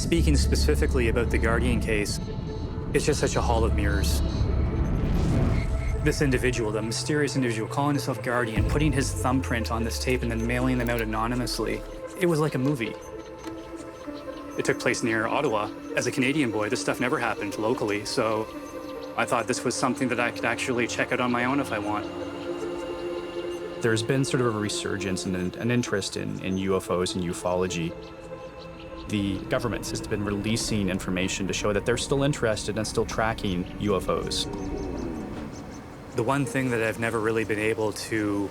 Speaking specifically about the Guardian case, it's just such a hall of mirrors. This individual, the mysterious individual calling himself Guardian, putting his thumbprint on this tape and then mailing them out anonymously, it was like a movie. It took place near Ottawa. As a Canadian boy, this stuff never happened locally, so I thought this was something that I could actually check out on my own if I want. There's been sort of a resurgence and an interest in UFOs and ufology. The government has been releasing information to show that they're still interested and still tracking UFOs. The one thing that I've never really been able to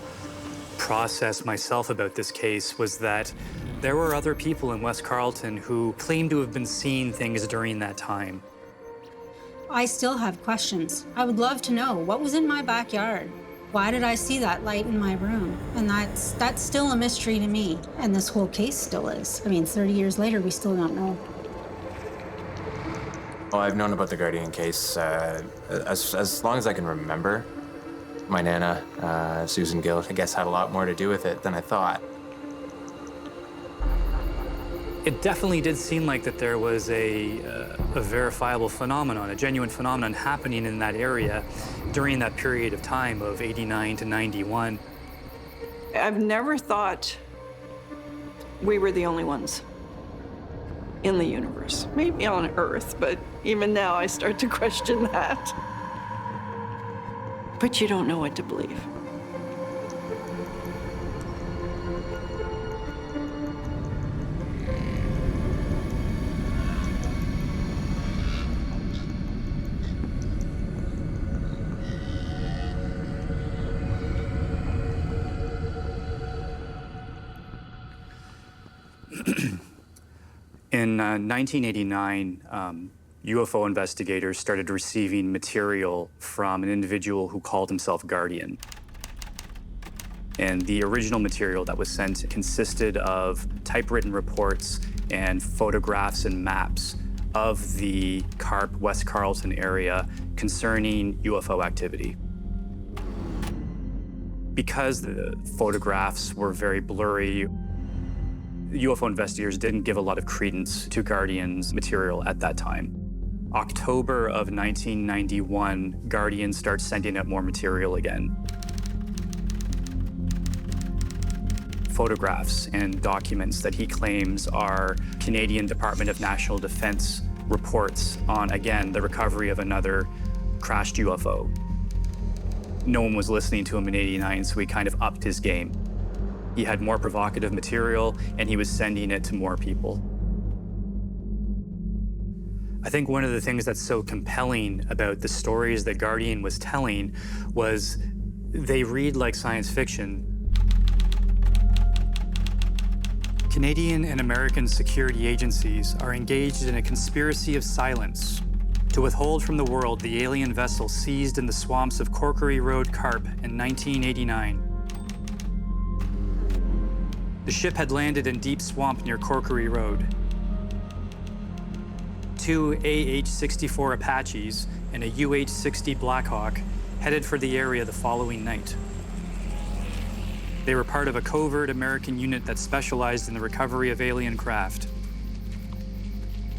process myself about this case was that there were other people in West Carleton who claimed to have been seeing things during that time. I still have questions. I would love to know what was in my backyard. Why did I see that light in my room? And that's still a mystery to me. And this whole case still is. I mean, 30 years later, we still don't know. Well, I've known about the Guardian case as long as I can remember. My Nana, Susan Gill, I guess had a lot more to do with it than I thought. It definitely did seem like that there was a verifiable phenomenon, a genuine phenomenon happening in that area during that period of time of 89 to 91. I've never thought we were the only ones in the universe. Maybe on Earth, but even now I start to question that. But you don't know what to believe. In 1989, UFO investigators started receiving material from an individual who called himself Guardian. And the original material that was sent consisted of typewritten reports and photographs and maps of the Carp, West Carleton area concerning UFO activity. Because the photographs were very blurry, UFO investigators didn't give a lot of credence to Guardian's material at that time. October of 1991, Guardian starts sending out more material again. Photographs and documents that he claims are Canadian Department of National Defense reports on, again, the recovery of another crashed UFO. No one was listening to him in '89, so he kind of upped his game. He had more provocative material, and he was sending it to more people. I think one of the things that's so compelling about the stories that Guardian was telling was they read like science fiction. Canadian and American security agencies are engaged in a conspiracy of silence to withhold from the world the alien vessel seized in the swamps of Corkery Road, Carp in 1989. The ship had landed in deep swamp near Corkery Road. 2 AH-64 Apaches and a UH-60 Blackhawk headed for the area the following night. They were part of a covert American unit that specialized in the recovery of alien craft.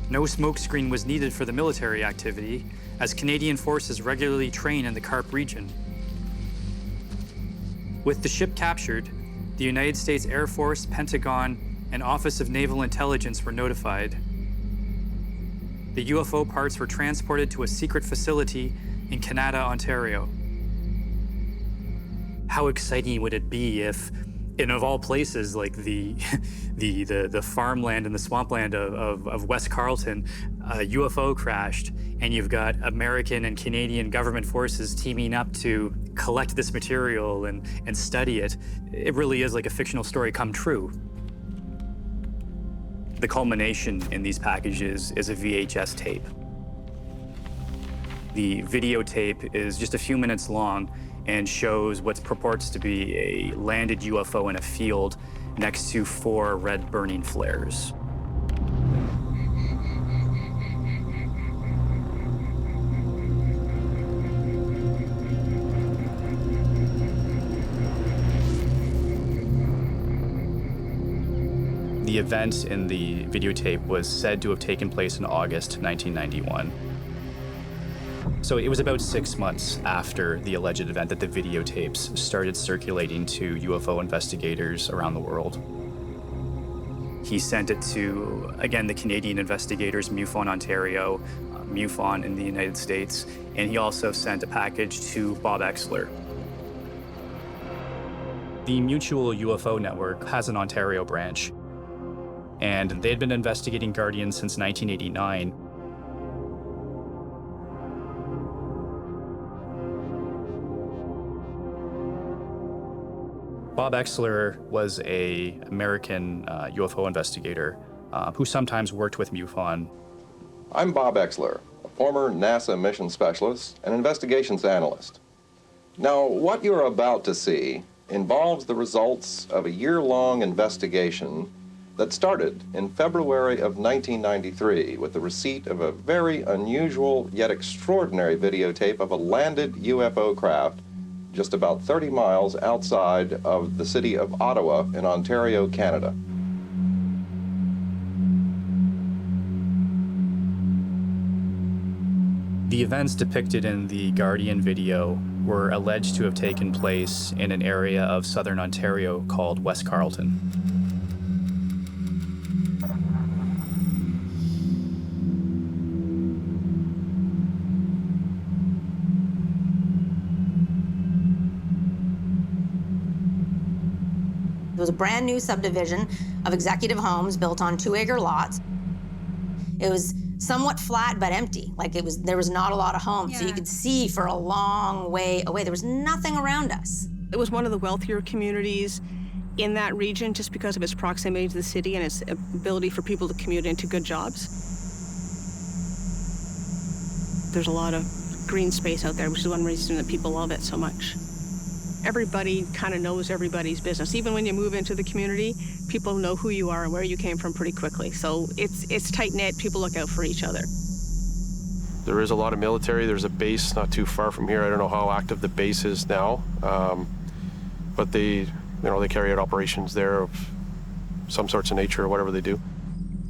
No smokescreen was needed for the military activity, as Canadian forces regularly train in the Carp region. With the ship captured, the United States Air Force, Pentagon, and Office of Naval Intelligence were notified. The UFO parts were transported to a secret facility in Canada, Ontario. How exciting would it be if, and of all places, like the farmland and the swampland of West Carleton, a UFO crashed, and you've got American and Canadian government forces teaming up to collect this material and study it. It really is like a fictional story come true. The culmination in these packages is a VHS tape. The videotape is just a few minutes long and shows what purports to be a landed UFO in a field next to 4 red burning flares. The event in the videotape was said to have taken place in August 1991. So it was about 6 months after the alleged event that the videotapes started circulating to UFO investigators around the world. He sent it to, again, the Canadian investigators, MUFON in Ontario, MUFON in the United States, and he also sent a package to Bob Exler. The Mutual UFO Network has an Ontario branch, and they'd been investigating Guardian since 1989. Bob Exler was an American UFO investigator who sometimes worked with MUFON. I'm Bob Exler, a former NASA mission specialist and investigations analyst. Now, what you're about to see involves the results of a year-long investigation that started in February of 1993 with the receipt of a very unusual yet extraordinary videotape of a landed UFO craft just about 30 miles outside of the city of Ottawa in Ontario, Canada. The events depicted in the Guardian video were alleged to have taken place in an area of southern Ontario called West Carleton. It was a brand new subdivision of executive homes built on 2-acre lots. It was somewhat flat but empty, like there was not a lot of homes, so you could see for a long way away. There was nothing around us. It was one of the wealthier communities in that region just because of its proximity to the city and its ability for people to commute into good jobs. There's a lot of green space out there, which is one reason that people love it so much. Everybody kind of knows everybody's business. Even when you move into the community, people know who you are and where you came from pretty quickly. So it's tight-knit. People look out for each other. There is a lot of military. There's a base not too far from here. I don't know how active the base is now, but they carry out operations there of some sorts of nature or whatever they do.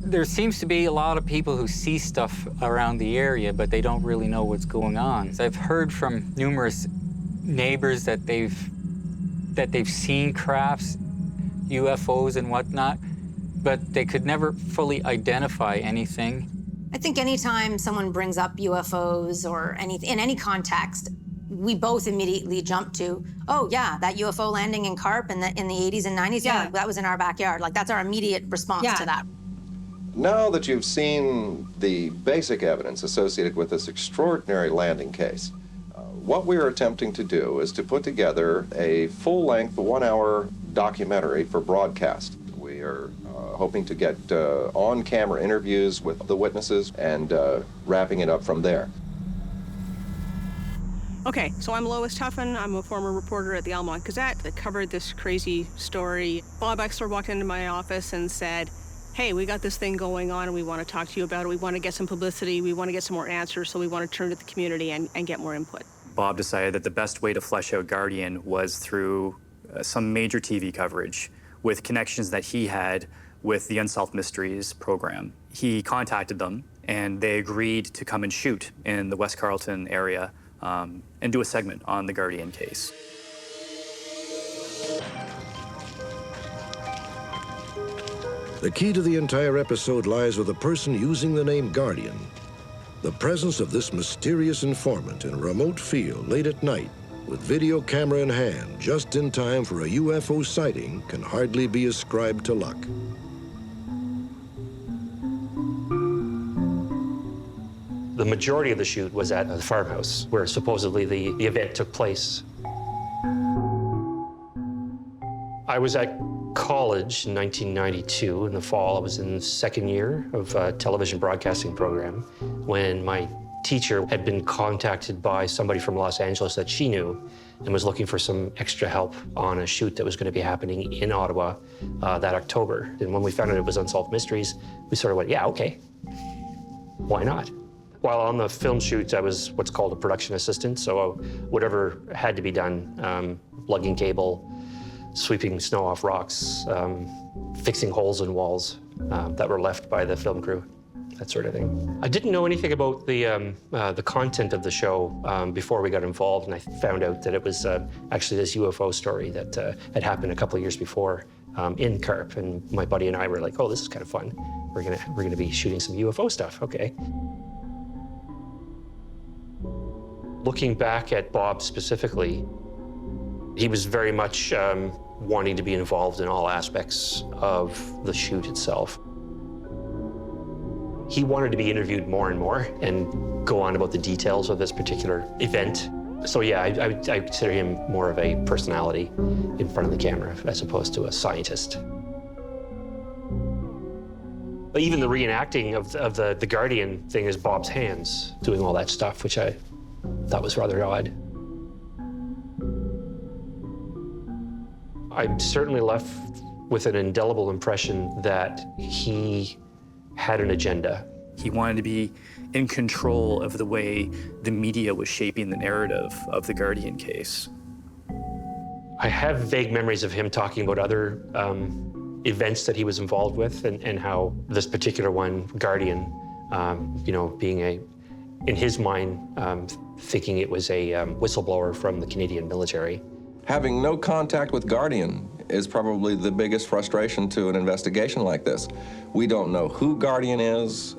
There seems to be a lot of people who see stuff around the area, but they don't really know what's going on. I've heard from numerous neighbors that they've seen crafts, UFOs and whatnot, but they could never fully identify anything. I think anytime someone brings up UFOs or in any context, we both immediately jump to, oh yeah, that UFO landing in Carp in the 80s and 90s, yeah, that was in our backyard. Like, that's our immediate response to that. Now that you've seen the basic evidence associated with this extraordinary landing case, what we're attempting to do is to put together a full-length, 1-hour documentary for broadcast. We are hoping to get on-camera interviews with the witnesses and wrapping it up from there. Okay, so I'm Lois Tuffin. I'm a former reporter at the Almont Gazette that covered this crazy story. Bob Exler walked into my office and said, hey, we got this thing going on and we want to talk to you about it. We want to get some publicity. We want to get some more answers, so we want to turn to the community and get more input. Bob decided that the best way to flesh out Guardian was through some major TV coverage with connections that he had with the Unsolved Mysteries program. He contacted them, and they agreed to come and shoot in the West Carleton area and do a segment on the Guardian case. The key to the entire episode lies with a person using the name Guardian. The presence of this mysterious informant in a remote field late at night with video camera in hand just in time for a UFO sighting can hardly be ascribed to luck. The majority of the shoot was at a farmhouse where supposedly the event took place. I was at college in 1992 in the fall. I was in the second year of a television broadcasting program when my teacher had been contacted by somebody from Los Angeles that she knew and was looking for some extra help on a shoot that was going to be happening in Ottawa that October. And when we found out it was Unsolved Mysteries, we sort of went, yeah, okay, why not? While on the film shoots, I was what's called a production assistant, so whatever had to be done, lugging cable, sweeping snow off rocks, fixing holes in walls that were left by the film crew, that sort of thing. I didn't know anything about the content of the show before we got involved, and I found out that it was actually this UFO story that had happened a couple of years before in Carp, and my buddy and I were like, oh, this is kind of fun. We're gonna be shooting some UFO stuff, okay. Looking back at Bob specifically, he was very much wanting to be involved in all aspects of the shoot itself. He wanted to be interviewed more and more and go on about the details of this particular event. So yeah, I consider him more of a personality in front of the camera as opposed to a scientist. But even the reenacting of the Guardian thing is Bob's hands doing all that stuff, which I thought was rather odd. I'm certainly left with an indelible impression that he had an agenda. He wanted to be in control of the way the media was shaping the narrative of the Guardian case. I have vague memories of him talking about other events that he was involved with and how this particular one, Guardian, you know, being in his mind, thinking it was a whistleblower from the Canadian military. Having no contact with Guardian is probably the biggest frustration to an investigation like this. We don't know who Guardian is.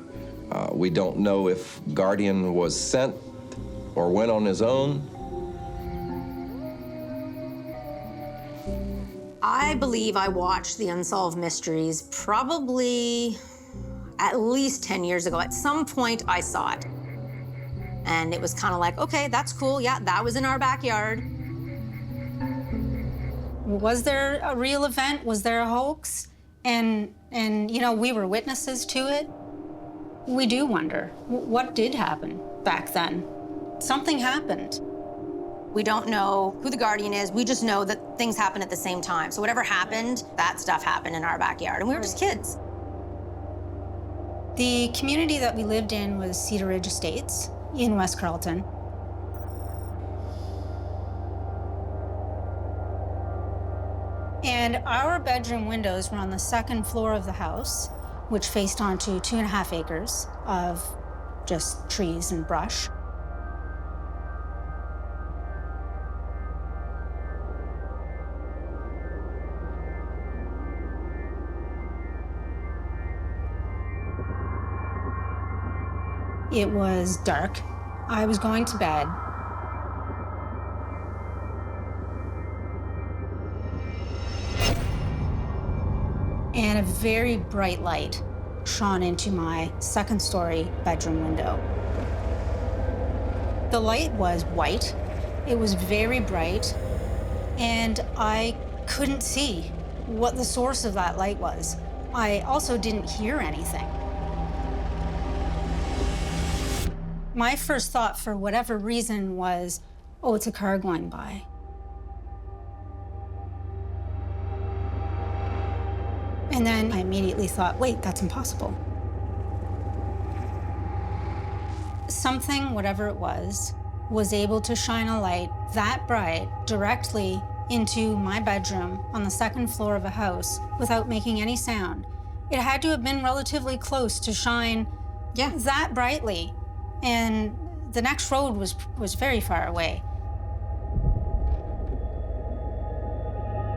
We don't know if Guardian was sent or went on his own. I believe I watched the Unsolved Mysteries probably at least 10 years ago. At some point, I saw it. And it was kind of like, okay, that's cool. Yeah, that was in our backyard. Was there a real event? Was there a hoax? And you know, we were witnesses to it. We do wonder, what did happen back then? Something happened. We don't know who the Guardian is. We just know that things happen at the same time. So whatever happened, that stuff happened in our backyard. And we were just kids. The community that we lived in was Cedar Ridge Estates in West Carleton. And our bedroom windows were on the second floor of the house, which faced onto 2.5 acres of just trees and brush. It was dark. I was going to bed. And a very bright light shone into my second-story bedroom window. The light was white. It was very bright, and I couldn't see what the source of that light was. I also didn't hear anything. My first thought, for whatever reason, was, oh, it's a car going by. And then I immediately thought, wait, that's impossible. Something, whatever it was able to shine a light that bright directly into my bedroom on the second floor of a house without making any sound. It had to have been relatively close to shine that brightly. And the next road was very far away.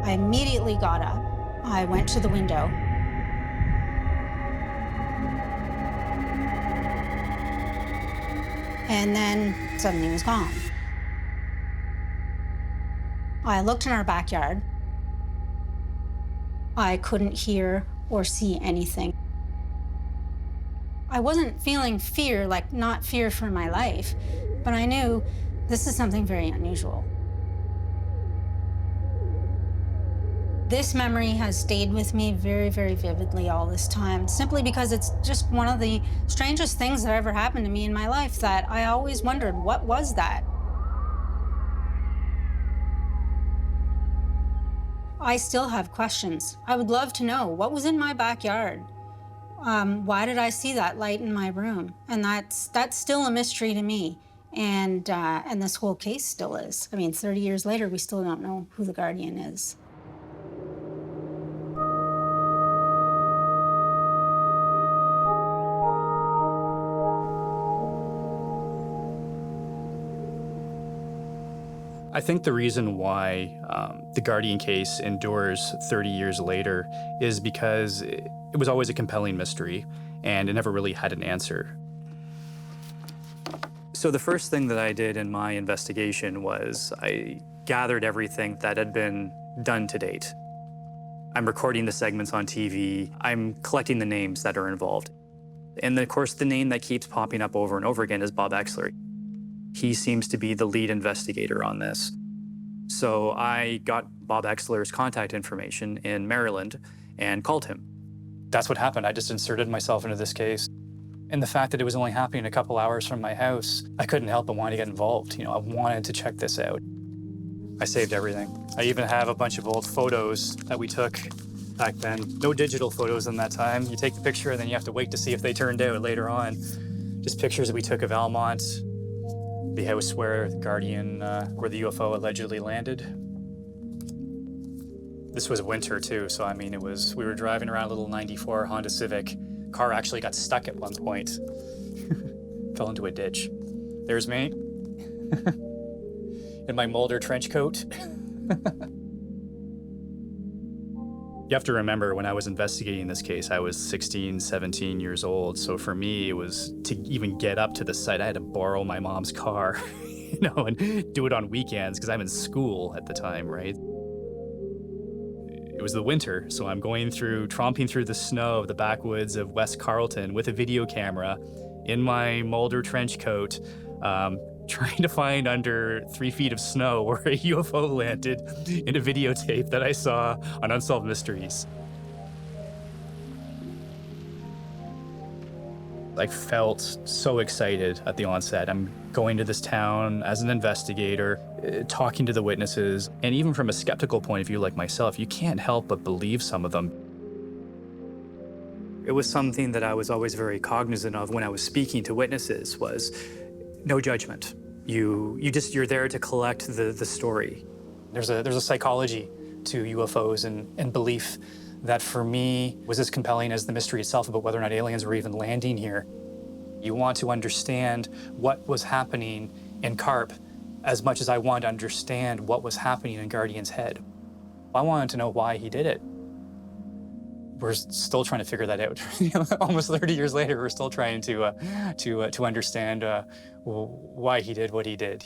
I immediately got up. I went to the window. And then suddenly it was gone. I looked in our backyard. I couldn't hear or see anything. I wasn't feeling fear, like not fear for my life, but I knew this is something very unusual. This memory has stayed with me very, very vividly all this time, simply because it's just one of the strangest things that ever happened to me in my life that I always wondered, what was that? I still have questions. I would love to know what was in my backyard. Why did I see that light in my room? And that's still a mystery to me. And this whole case still is. I mean, 30 years later, we still don't know who the Guardian is. I think the reason why the Guardian case endures 30 years later is because it was always a compelling mystery, and it never really had an answer. So the first thing that I did in my investigation was I gathered everything that had been done to date. I'm recording the segments on TV. I'm collecting the names that are involved. And of course, the name that keeps popping up over and over again is Bob Exler. He seems to be the lead investigator on this. So I got Bob Exler's contact information in Maryland and called him. That's what happened. I just inserted myself into this case. And the fact that it was only happening a couple hours from my house, I couldn't help but want to get involved. You know, I wanted to check this out. I saved everything. I even have a bunch of old photos that we took back then. No digital photos in that time. You take the picture and then you have to wait to see if they turned out later on. Just pictures that we took of Almont, the house where the Guardian, where the UFO allegedly landed. This was winter too, so I mean, we were driving around a little 94 Honda Civic. Car actually got stuck at one point. Fell into a ditch. There's me. In my Mulder trench coat. You have to remember, when I was investigating this case, I was 16, 17 years old. So for me, it was to even get up to the site, I had to borrow my mom's car, you know, and do it on weekends because I'm in school at the time, right? It was the winter, so I'm tromping through the snow of the backwoods of West Carleton with a video camera in my Mulder trench coat, trying to find under 3 feet of snow where a UFO landed in a videotape that I saw on Unsolved Mysteries. I felt so excited at the onset. I'm going to this town as an investigator, talking to the witnesses, and even from a skeptical point of view like myself, you can't help but believe some of them. It was something that I was always very cognizant of when I was speaking to witnesses was no judgment. You're there to collect the story. There's a psychology to UFOs and belief that for me was as compelling as the mystery itself about whether or not aliens were even landing here. You want to understand what was happening in Carp as much as I want to understand what was happening in Guardian's head. I wanted to know why he did it. We're still trying to figure that out. Almost 30 years later, we're still trying to understand why he did what he did.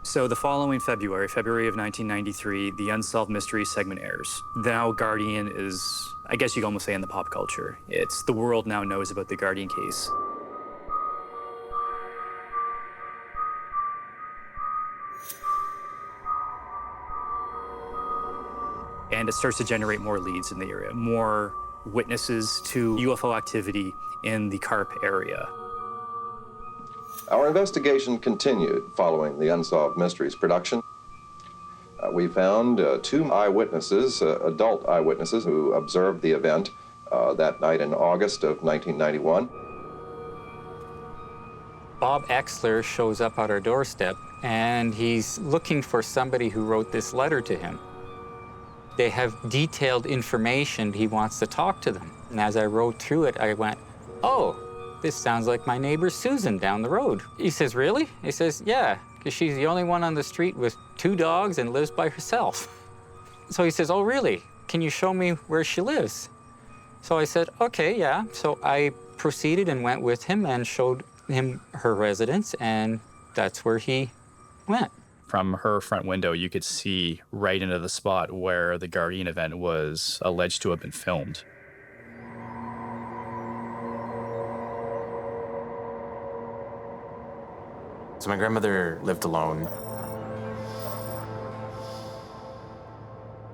So the following February of 1993, the Unsolved Mysteries segment airs. Now Guardian is, I guess you could almost say, in the pop culture. It's the world now knows about the Guardian case. And it starts to generate more leads in the area, more witnesses to UFO activity in the Carp area. Our investigation continued following the Unsolved Mysteries production. We found 2 eyewitnesses, adult eyewitnesses, who observed the event that night in August of 1991. Bob Exler shows up at our doorstep, and he's looking for somebody who wrote this letter to him. They have detailed information. He wants to talk to them. And as I wrote through it, I went, oh, this sounds like my neighbor Susan down the road. He says, really? He says, yeah, because she's the only one on the street with 2 dogs and lives by herself. So he says, oh, really? Can you show me where she lives? So I said, okay, yeah. So I proceeded and went with him and showed him her residence, and that's where he went. From her front window, you could see right into the spot where the Guardian event was alleged to have been filmed. So my grandmother lived alone.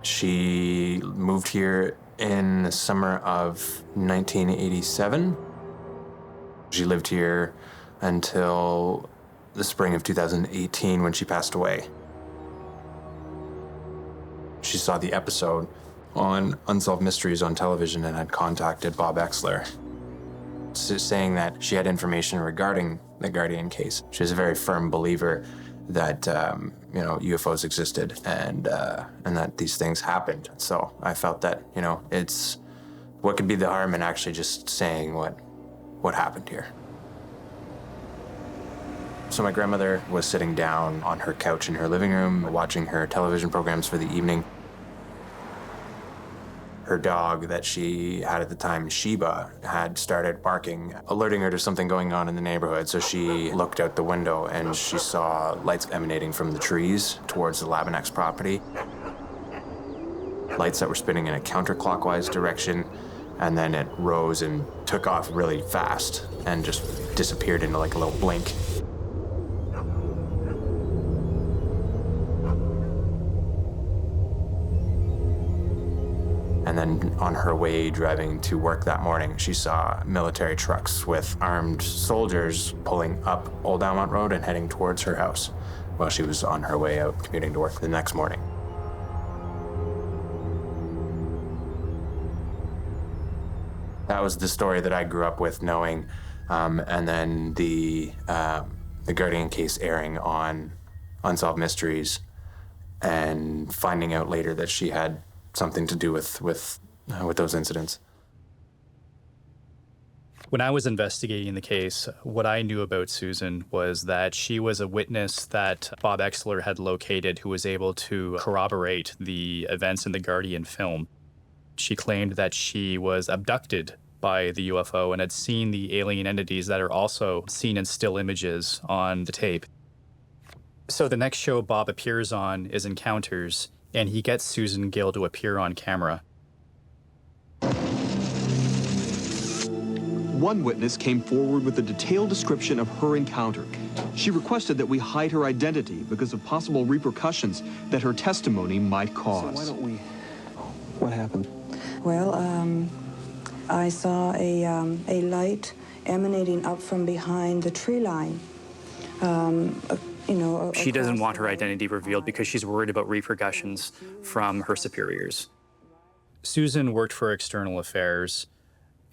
She moved here in the summer of 1987. She lived here until the spring of 2018 when she passed away. She saw the episode on Unsolved Mysteries on television and had contacted Bob Exler, saying that she had information regarding the Guardian case. She was a very firm believer that UFOs existed and that these things happened. So I felt that it's what could be the harm in actually just saying what happened here. So my grandmother was sitting down on her couch in her living room, watching her television programs for the evening. Her dog that she had at the time, Sheba, had started barking, alerting her to something going on in the neighborhood. So she looked out the window and she saw lights emanating from the trees towards the Labanx property. Lights that were spinning in a counterclockwise direction, and then it rose and took off really fast and just disappeared into like a little blink. And then on her way driving to work that morning, she saw military trucks with armed soldiers pulling up Old Almont Road and heading towards her house while she was on her way out commuting to work the next morning. That was the story that I grew up with knowing, and then the Guardian case airing on Unsolved Mysteries and finding out later that she had something to do with those incidents. When I was investigating the case, what I knew about Susan was that she was a witness that Bob Exler had located who was able to corroborate the events in the Guardian film. She claimed that she was abducted by the UFO and had seen the alien entities that are also seen in still images on the tape. So the next show Bob appears on is Encounters, and he gets Susan Gill to appear on camera. One witness came forward with a detailed description of her encounter. She requested that we hide her identity because of possible repercussions that her testimony might cause. So why don't we... What happened? Well, I saw a light emanating up from behind the tree line. She doesn't want her identity revealed because she's worried about repercussions from her superiors. Susan worked for External Affairs,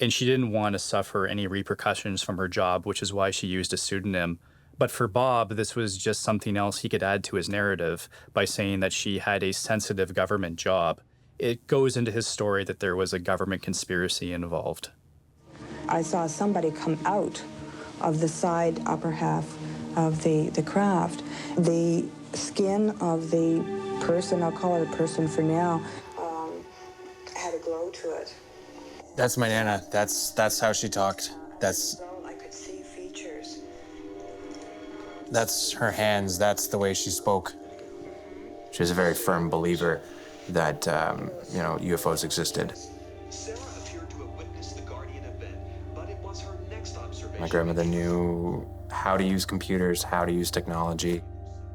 and she didn't want to suffer any repercussions from her job, which is why she used a pseudonym. But for Bob, this was just something else he could add to his narrative by saying that she had a sensitive government job. It goes into his story that there was a government conspiracy involved. I saw somebody come out of the side upper half of the craft. The skin of the person, I'll call it a person for now, had a glow to it. That's my Nana. That's how she talked. I could see features. That's her hands. That's the way she spoke. She was a very firm believer that UFOs existed. Sarah appeared to have witnessed the Guardian event, but it was her next observation. My grandmother knew how to use computers, how to use technology,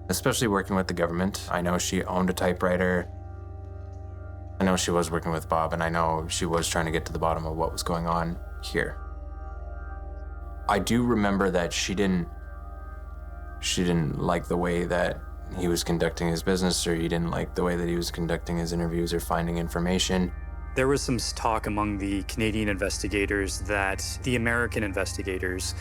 especially working with the government. I know she owned a typewriter. I know she was working with Bob, and I know she was trying to get to the bottom of what was going on here. I do remember that she didn't like the way that he was conducting his business, or he didn't like the way that he was conducting his interviews or finding information. There was some talk among the Canadian investigators that the American investigators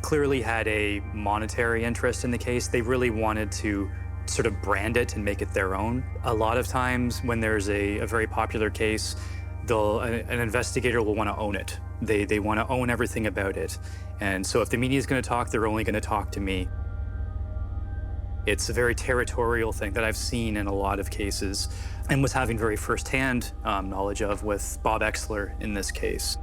clearly had a monetary interest in the case. They really wanted to sort of brand it and make it their own. A lot of times when there's a very popular case, an investigator will want to own it. They want to own everything about it. And so if the media is going to talk, they're only going to talk to me. It's a very territorial thing that I've seen in a lot of cases and was having very firsthand knowledge of with Bob Exler in this case.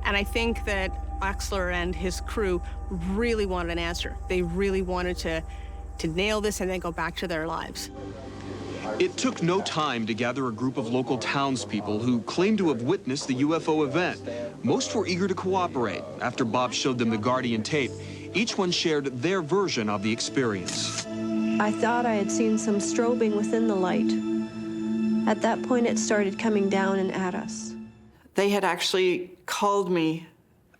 And I think that Exler and his crew really wanted an answer. They really wanted to nail this and then go back to their lives. It took no time to gather a group of local townspeople who claimed to have witnessed the UFO event. Most were eager to cooperate. After Bob showed them the Guardian tape, each one shared their version of the experience. I thought I had seen some strobing within the light. At that point, it started coming down and at us. They had actually called me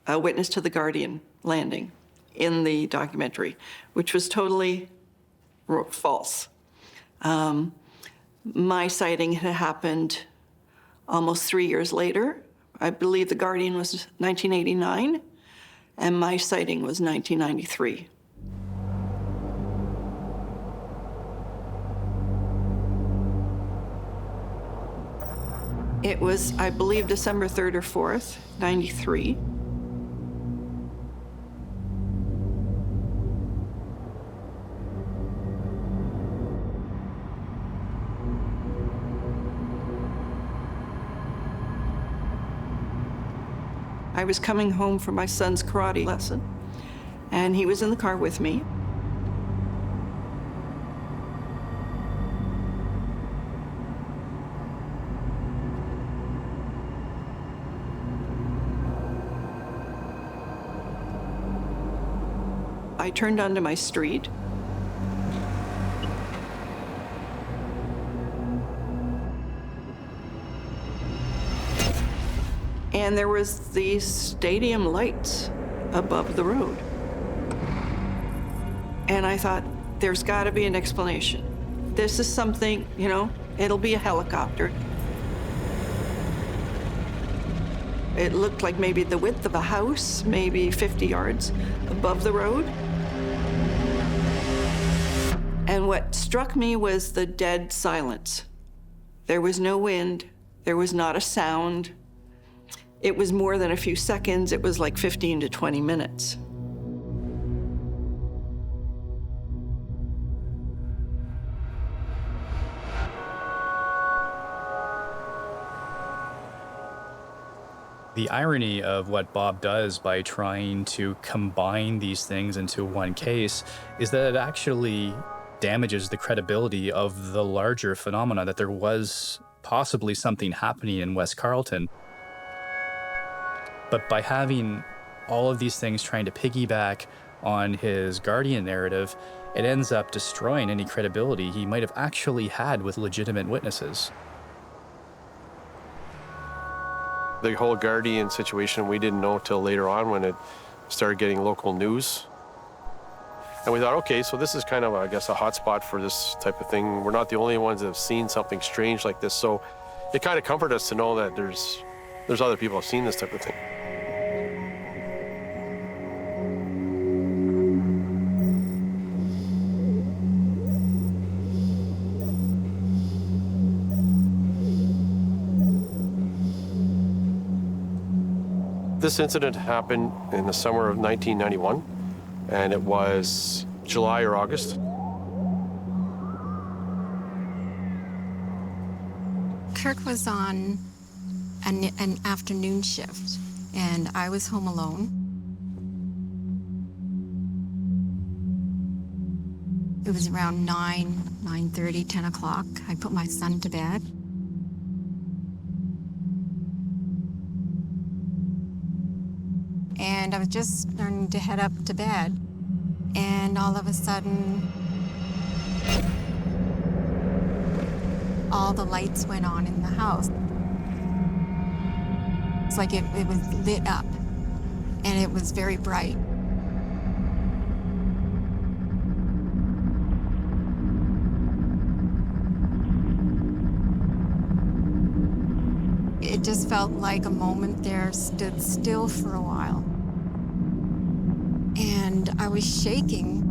a witness to the Guardian landing in the documentary, which was totally false. My sighting had happened almost 3 years later. I believe the Guardian was 1989, and my sighting was 1993. It was, I believe, December 3rd or 4th, 93. I was coming home from my son's karate lesson, and he was in the car with me. I turned onto my street. And there was these stadium lights above the road. And I thought, there's gotta be an explanation. This is something, you know, it'll be a helicopter. It looked like maybe the width of a house, maybe 50 yards above the road. And what struck me was the dead silence. There was no wind, there was not a sound. It was more than a few seconds, it was like 15 to 20 minutes. The irony of what Bob does by trying to combine these things into one case is that it actually damages the credibility of the larger phenomena that there was possibly something happening in West Carleton. But by having all of these things trying to piggyback on his Guardian narrative, it ends up destroying any credibility he might have actually had with legitimate witnesses. The whole Guardian situation, we didn't know till later on when it started getting local news. And we thought, okay, so this is kind of, I guess, a hotspot for this type of thing. We're not the only ones that have seen something strange like this. So it kind of comforted us to know that there's other people who have seen this type of thing. This incident happened in the summer of 1991, and it was July or August. Kirk was on an afternoon shift, and I was home alone. It was around 9:30, 10 o'clock. I put my son to bed. And I was just starting to head up to bed. And all of a sudden, all the lights went on in the house. It's like it was lit up, and it was very bright. It just felt like a moment there stood still for a while. And I was shaking.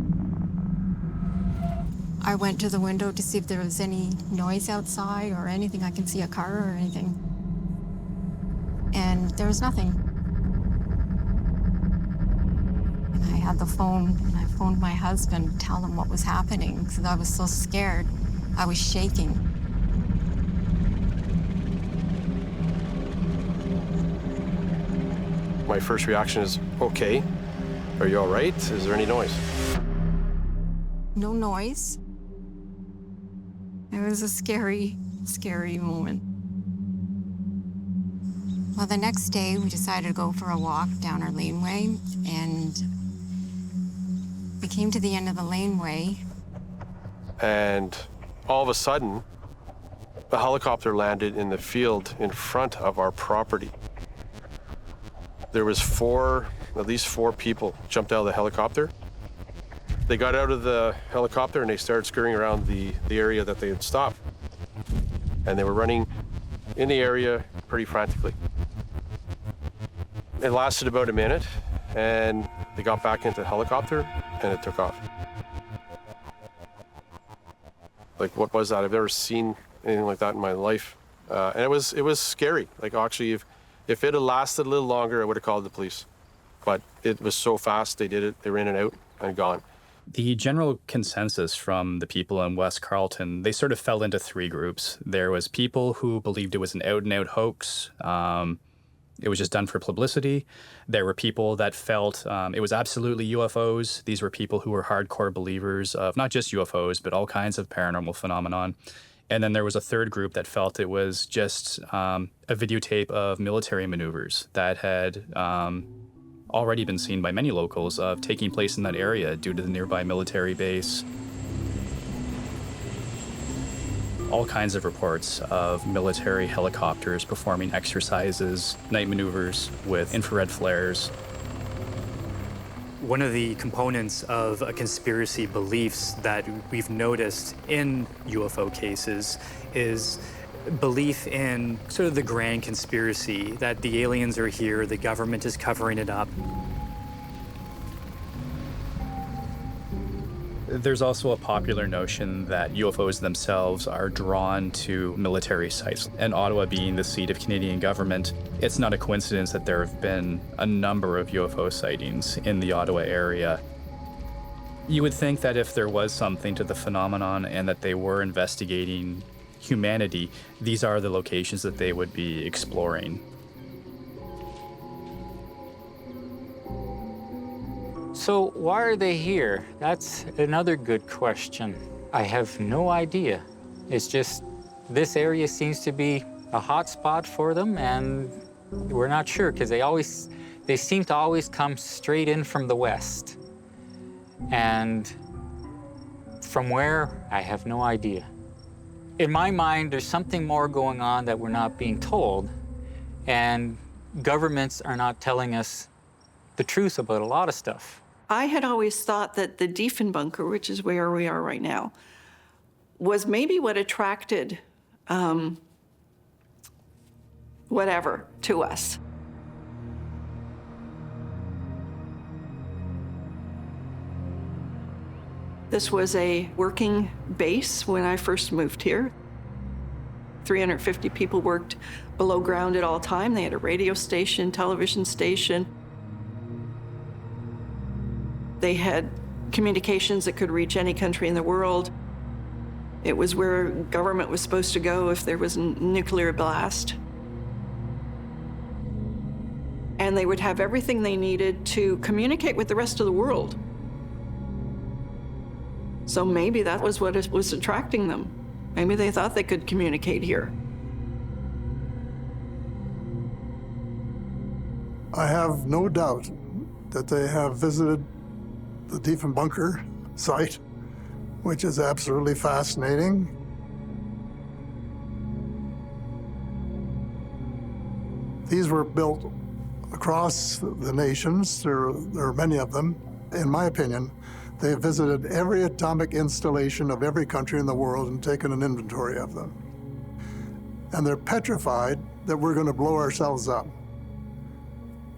I went to the window to see if there was any noise outside or anything. I can see a car or anything. And there was nothing. And I had the phone, and I phoned my husband to tell him what was happening because I was so scared. I was shaking. My first reaction is, okay, are you all right? Is there any noise? No noise. It was a scary, scary moment. Well, the next day, we decided to go for a walk down our laneway, and we came to the end of the laneway. And all of a sudden, the helicopter landed in the field in front of our property. There was at least four people jumped out of the helicopter. They got out of the helicopter and they started scurrying around the area that they had stopped. And they were running in the area pretty frantically. It lasted about a minute, and they got back into the helicopter and it took off. Like, what was that? I've never seen anything like that in my life. And it was scary. Like, actually, if it had lasted a little longer, I would have called the police. But it was so fast, they did it, they were in and out and gone. The general consensus from the people in West Carleton, they sort of fell into three groups. There was people who believed it was an out-and-out hoax. It was just done for publicity. There were people that felt it was absolutely UFOs. These were people who were hardcore believers of not just UFOs, but all kinds of paranormal phenomenon. And then there was a third group that felt it was just a videotape of military maneuvers that had already been seen by many locals of taking place in that area due to the nearby military base. All kinds of reports of military helicopters performing exercises, night maneuvers with infrared flares. One of the components of a conspiracy beliefs that we've noticed in UFO cases is belief in sort of the grand conspiracy, that the aliens are here, the government is covering it up. There's also a popular notion that UFOs themselves are drawn to military sites. And Ottawa being the seat of Canadian government, it's not a coincidence that there have been a number of UFO sightings in the Ottawa area. You would think that if there was something to the phenomenon and that they were investigating humanity, these are the locations that they would be exploring. So why are they here? That's another good question. I have no idea. It's just this area seems to be a hot spot for them, and we're not sure because they seem to always come straight in from the west. And from where, I have no idea. In my mind, there's something more going on that we're not being told, and governments are not telling us the truth about a lot of stuff. I had always thought that the Diefenbunker, which is where we are right now, was maybe what attracted whatever to us. This was a working base when I first moved here. 350 people worked below ground at all time. They had a radio station, television station. They had communications that could reach any country in the world. It was where government was supposed to go if there was a nuclear blast. And they would have everything they needed to communicate with the rest of the world. So maybe that was what was attracting them. Maybe they thought they could communicate here. I have no doubt that they have visited the Diefenbunker site, which is absolutely fascinating. These were built across the nations. There are many of them. In my opinion, they have visited every atomic installation of every country in the world and taken an inventory of them. And they're petrified that we're going to blow ourselves up.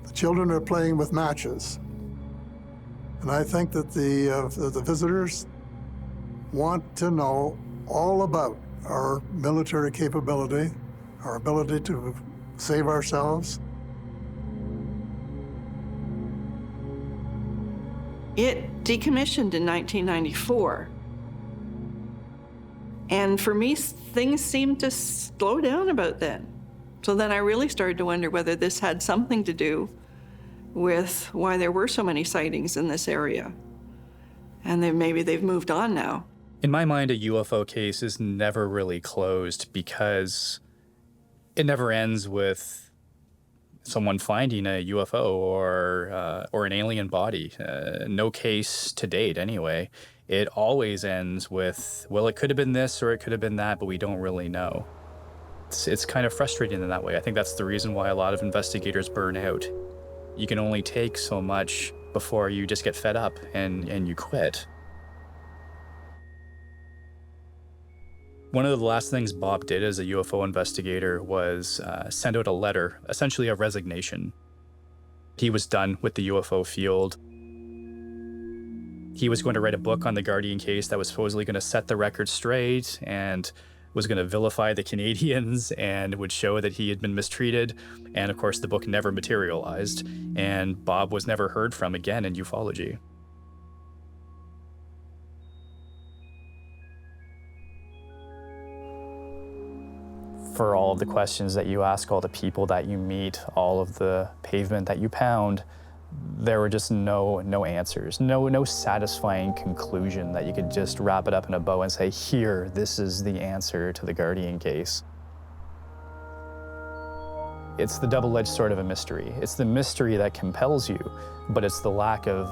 The children are playing with matches. And I think that the visitors want to know all about our military capability, our ability to save ourselves. It decommissioned in 1994. And for me, things seemed to slow down about then. So then I really started to wonder whether this had something to do with why there were so many sightings in this area. And then maybe they've moved on now. In my mind, a UFO case is never really closed because it never ends with someone finding a UFO or an alien body. No case to date, anyway. It always ends with, well, it could have been this or it could have been that, but we don't really know. It's kind of frustrating in that way. I think that's the reason why a lot of investigators burn out. You can only take so much before you just get fed up and you quit. One of the last things Bob did as a UFO investigator was send out a letter, essentially a resignation. He was done with the UFO field. He was going to write a book on the Guardian case that was supposedly going to set the record straight and was going to vilify the Canadians and would show that he had been mistreated. And of course, the book never materialized, and Bob was never heard from again in ufology. for all of the questions that you ask, all the people that you meet, all of the pavement that you pound, there were just no answers, no satisfying conclusion that you could just wrap it up in a bow and say, here, this is the answer to the Guardian case. It's the double-edged sword of a mystery. It's the mystery that compels you, but it's the lack of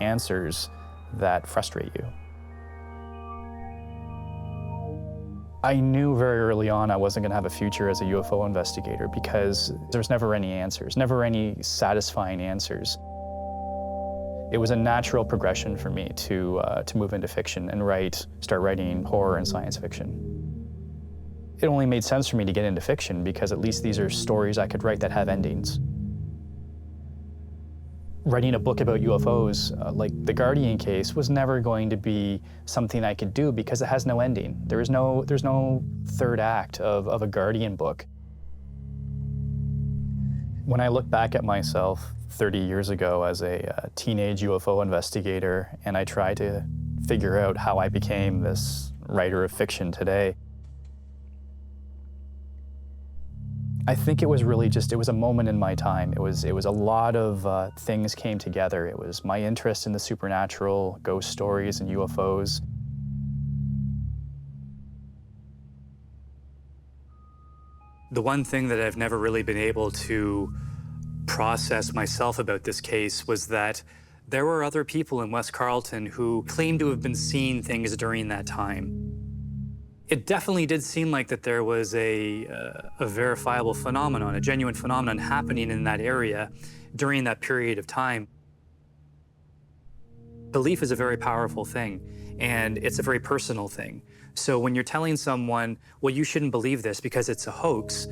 answers that frustrate you. I knew very early on I wasn't going to have a future as a UFO investigator because there's never any answers, never any satisfying answers. It was a natural progression for me to move into fiction and start writing horror and science fiction. It only made sense for me to get into fiction because at least these are stories I could write that have endings. Writing a book about UFOs, like the Guardian case, was never going to be something I could do because it has no ending. There's no third act of a Guardian book. When I look back at myself 30 years ago as a teenage UFO investigator, and I try to figure out how I became this writer of fiction today, I think it was really it was a moment in my time. It was a lot of things came together. It was my interest in the supernatural, ghost stories and UFOs. The one thing that I've never really been able to process myself about this case was that there were other people in West Carleton who claimed to have been seeing things during that time. It definitely did seem like that there was a verifiable phenomenon, a genuine phenomenon happening in that area during that period of time. Belief is a very powerful thing, and it's a very personal thing. So when you're telling someone, well, you shouldn't believe this because it's a hoax,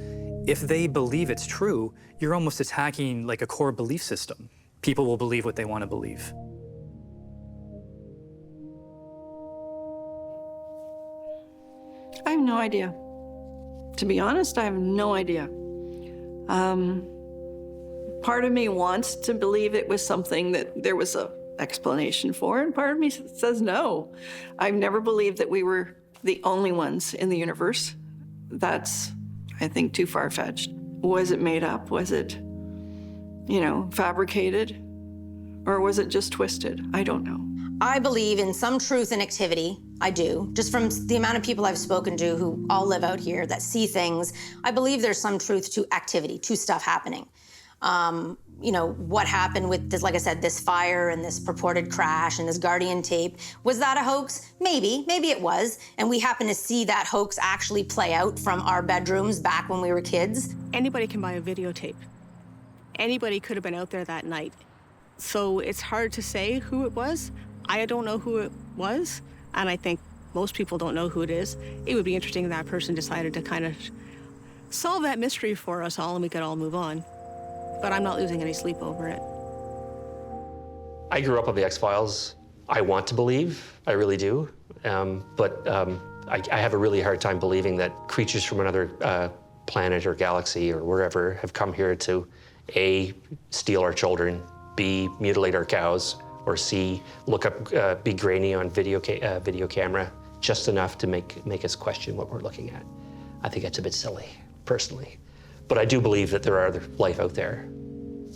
if they believe it's true, you're almost attacking like a core belief system. People will believe what they want to believe. I have no idea. To be honest, I have no idea. Part of me wants to believe it was something that there was an explanation for, and part of me says no. I've never believed that we were the only ones in the universe. That's, I think, too far-fetched. Was it made up? Was it, fabricated? Or was it just twisted? I don't know. I believe in some truth in activity. I do. Just from the amount of people I've spoken to who all live out here that see things, I believe there's some truth to activity, to stuff happening. What happened with this, like I said, this fire and this purported crash and this Guardian tape, was that a hoax? Maybe it was. And we happen to see that hoax actually play out from our bedrooms back when we were kids. Anybody can buy a videotape. Anybody could have been out there that night. So it's hard to say who it was. I don't know who it was, and I think most people don't know who it is. It would be interesting if that person decided to kind of solve that mystery for us all and we could all move on. But I'm not losing any sleep over it. I grew up on the X-Files. I want to believe, I really do. But I have a really hard time believing that creatures from another planet or galaxy or wherever have come here to A, steal our children, B, mutilate our cows, or C, look up Big Grainy on video camera, just enough to make us question what we're looking at. I think that's a bit silly, personally. But I do believe that there are other life out there.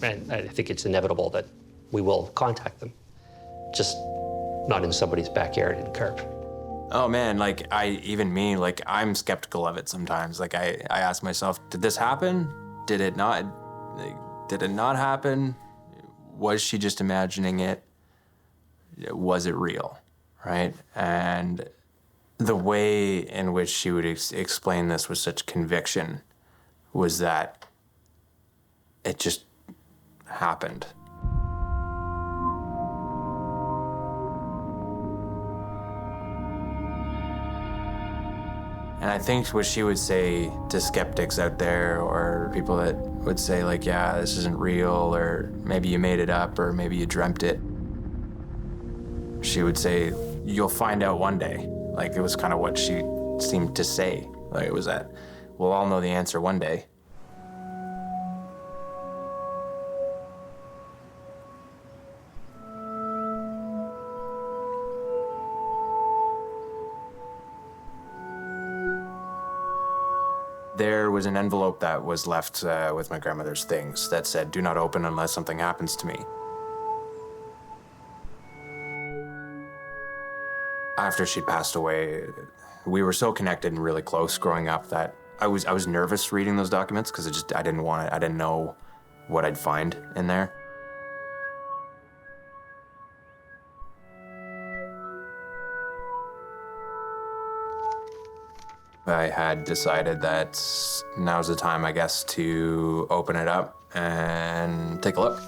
And I think it's inevitable that we will contact them. Just not in somebody's backyard in Carp. Oh man, I'm skeptical of it sometimes. Like I ask myself, did this happen? Did it not? Did it not happen? Was she just imagining it? Was it real, right? And the way in which she would explain this with such conviction was that it just happened. And I think what she would say to skeptics out there, or people that would say like, yeah, this isn't real, or maybe you made it up, or maybe you dreamt it, she would say, you'll find out one day. Like, it was kind of what she seemed to say. Like, it was that, we'll all know the answer one day. There was an envelope that was left with my grandmother's things that said, "Do not open unless something happens to me." After she passed away, we were so connected and really close growing up that I was nervous reading those documents because I didn't know what I'd find in there. I had decided that now's the time, I guess, to open it up and take a look.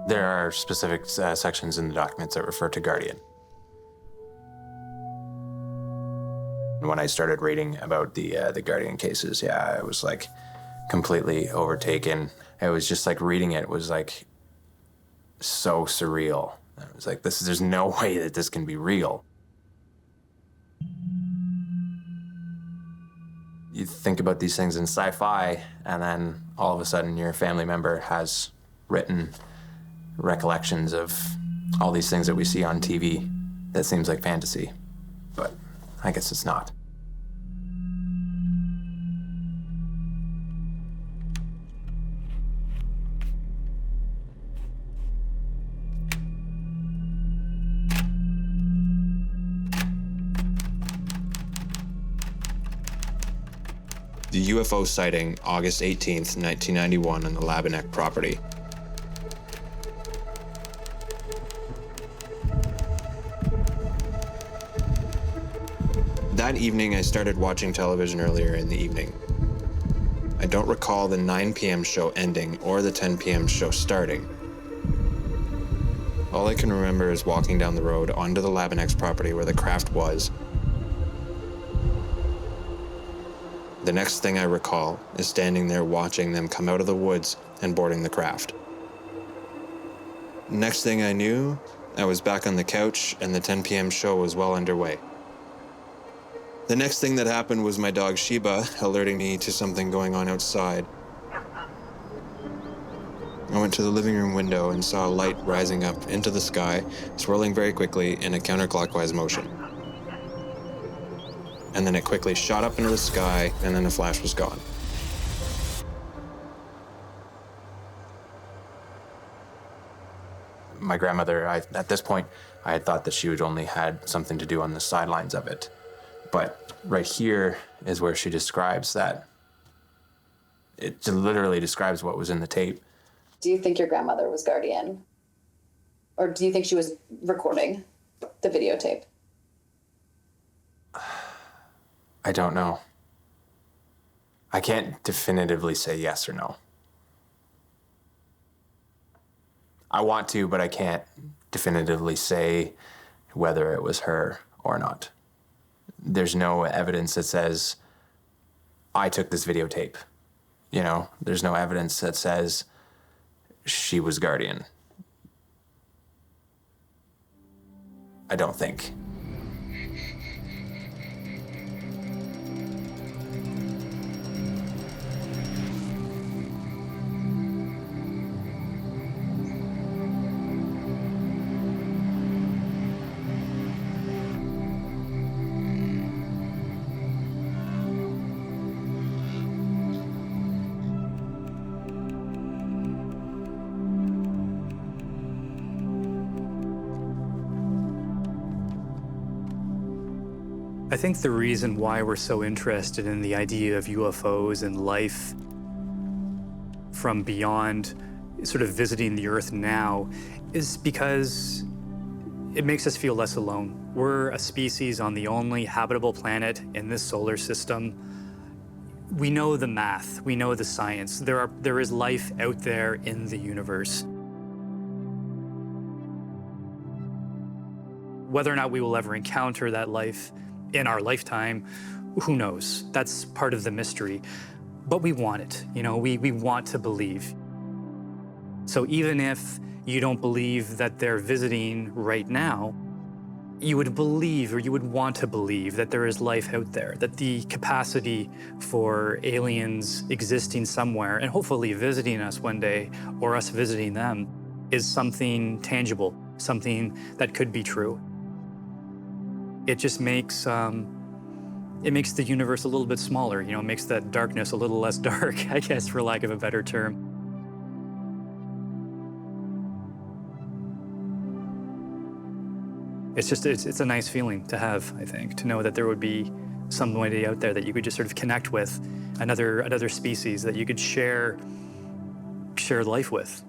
There are specific sections in the documents that refer to Guardian. When I started reading about the Guardian cases, yeah, I was like completely overtaken. It was just like reading it was like so surreal. I was like, there's no way that this can be real. You think about these things in sci-fi, and then all of a sudden your family member has written recollections of all these things that we see on TV. That seems like fantasy, but I guess it's not. The UFO sighting, August 18th, 1991 on the Labanek property. That evening, I started watching television earlier in the evening. I don't recall the 9 p.m. show ending or the 10 p.m. show starting. All I can remember is walking down the road onto the Labanek's property where the craft was. The next thing I recall is standing there watching them come out of the woods and boarding the craft. Next thing I knew, I was back on the couch and the 10 p.m. show was well underway. The next thing that happened was my dog Sheba alerting me to something going on outside. I went to the living room window and saw a light rising up into the sky, swirling very quickly in a counterclockwise motion. And then it quickly shot up into the sky, and then the flash was gone. My grandmother, at this point, I had thought that she would only had something to do on the sidelines of it. But right here is where she describes that. It literally describes what was in the tape. Do you think your grandmother was Guardian? Or do you think she was recording the videotape? I don't know. I can't definitively say yes or no. I want to, but I can't definitively say whether it was her or not. There's no evidence that says, I took this videotape. You know, there's no evidence that says she was Guardian. I don't think. I think the reason why we're so interested in the idea of UFOs and life from beyond, sort of visiting the Earth now, is because it makes us feel less alone. We're a species on the only habitable planet in this solar system. We know the math, we know the science. There is life out there in the universe. Whether or not we will ever encounter that life in our lifetime, who knows? That's part of the mystery. But we want it, you know, we want to believe. So even if you don't believe that they're visiting right now, you would believe, or you would want to believe, that there is life out there, that the capacity for aliens existing somewhere and hopefully visiting us one day, or us visiting them, is something tangible, something that could be true. It just makes the universe a little bit smaller, you know, it makes that darkness a little less dark, I guess, for lack of a better term. It's a nice feeling to have, I think, to know that there would be somebody out there that you could just sort of connect with, another species that you could share life with.